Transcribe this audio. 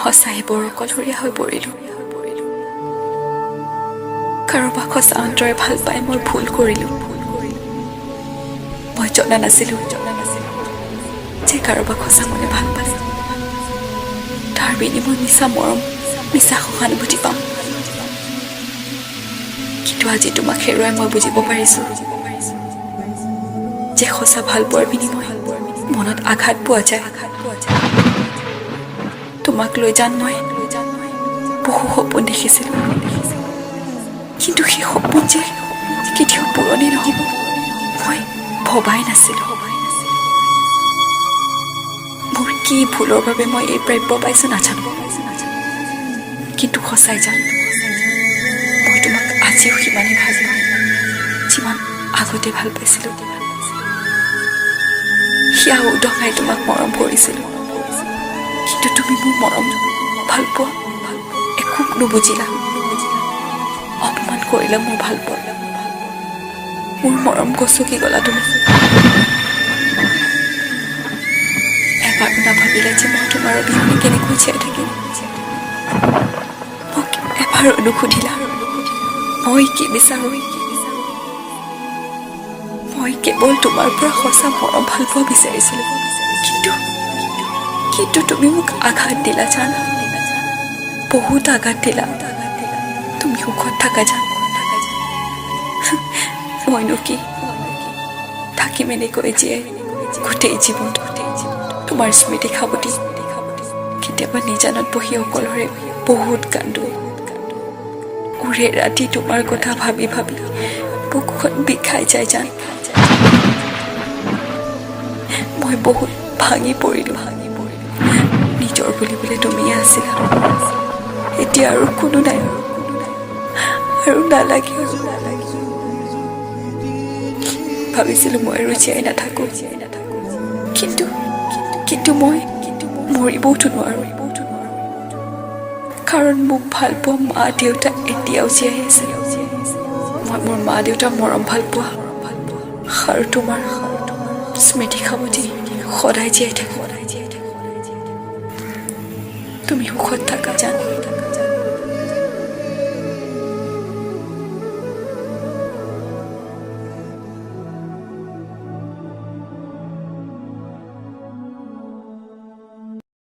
সঁচাই বৰ অকলশৰীয়া হৈ পৰিলোঁ। কাৰোবাক সঁচা অন্তৰে ভাল পাই মই ভুল কৰিলোঁ। মই জনা নাছিলোঁ যে কাৰোবাক সঁচা মনে ভাল পালে তাৰ বিনিময় মিছা মৰম, মিছা সহানুভূতি পাম। কিন্তু আজি তোমাক হেৰুৱাই মই বুজিব পাৰিছোঁ যে সঁচা ভাল পোৱাৰ বিনিময় মনত আঘাত পোৱা যায়। তোমাক লৈ জান মই বহু সপোন দেখিছিলোঁ, কিন্তু সেই সপোন যে কেতিয়াও পূৰণি নহ'ব মই ভবাই নাছিলোঁ। মোৰ কি ভুলৰ বাবে মই এই প্ৰাপ্য পাইছোঁ নাজানো, কিন্তু সঁচাই জানো মই তোমাক আজিও সিমানেই ভাল পাওঁ যিমান আগতে ভাল পাইছিলোঁ। সেয়া উদঙাই তোমাক মৰম কৰিছিলোঁ, কিন্তু তুমি মোৰ মৰম, ভাল পোৱা একো নুবুজিলা। অপমান কৰিলা মোৰ ভাল পোৱা, মোৰ মৰম গছকি গলা তুমি। এবাৰ নাভাবিলা যে মই তোমাৰ অবিহনে কেনেকৈ জীয়াই থাকিম। মোক এবাৰো নুসুধিলা মই কি বিচাৰোঁ। মই কেৱল তোমাৰ পৰা সঁচা মৰম ভাল পোৱা বিচাৰিছিলোঁ, কিন্তু তুমি মোক আঘাত দিলা জানা, বহুত আঘাত দিলা। তুমি সুখত থাকা জান, মইনো কি থাকিম এনেকৈ জীয়াই গোটেই জীৱন তোমাৰ স্মৃতি সাৱটি। কেতিয়াবা নিজানত বহি অকলশৰে বহুত কান্দো, উৰে ৰাতি তোমাৰ কথা ভাবি ভাবি বুকুখন বিষাই যায় জান। মই বহুত ভাঙি পৰিলোঁ, নিজৰ বুলিবলৈ তুমিয়ে আছিলা, এতিয়া আৰু কোনো নাই আৰু নালাগে। ভাবিছিলোঁ মই আৰু জীয়াই নাথাকোঁ, কিন্তু মই মৰিবওতো নোৱাৰোঁ, কাৰণ মোক ভাল পোৱা মা দেউতা এতিয়াও জীয়াই আছে। মই মোৰ মা দেউতাৰ মৰম ভাল পোৱা আৰু তোমাৰ স্মৃতি সাৱটি সদায় জীয়াই থাকোঁ। তুমি সুখত থাকা জান।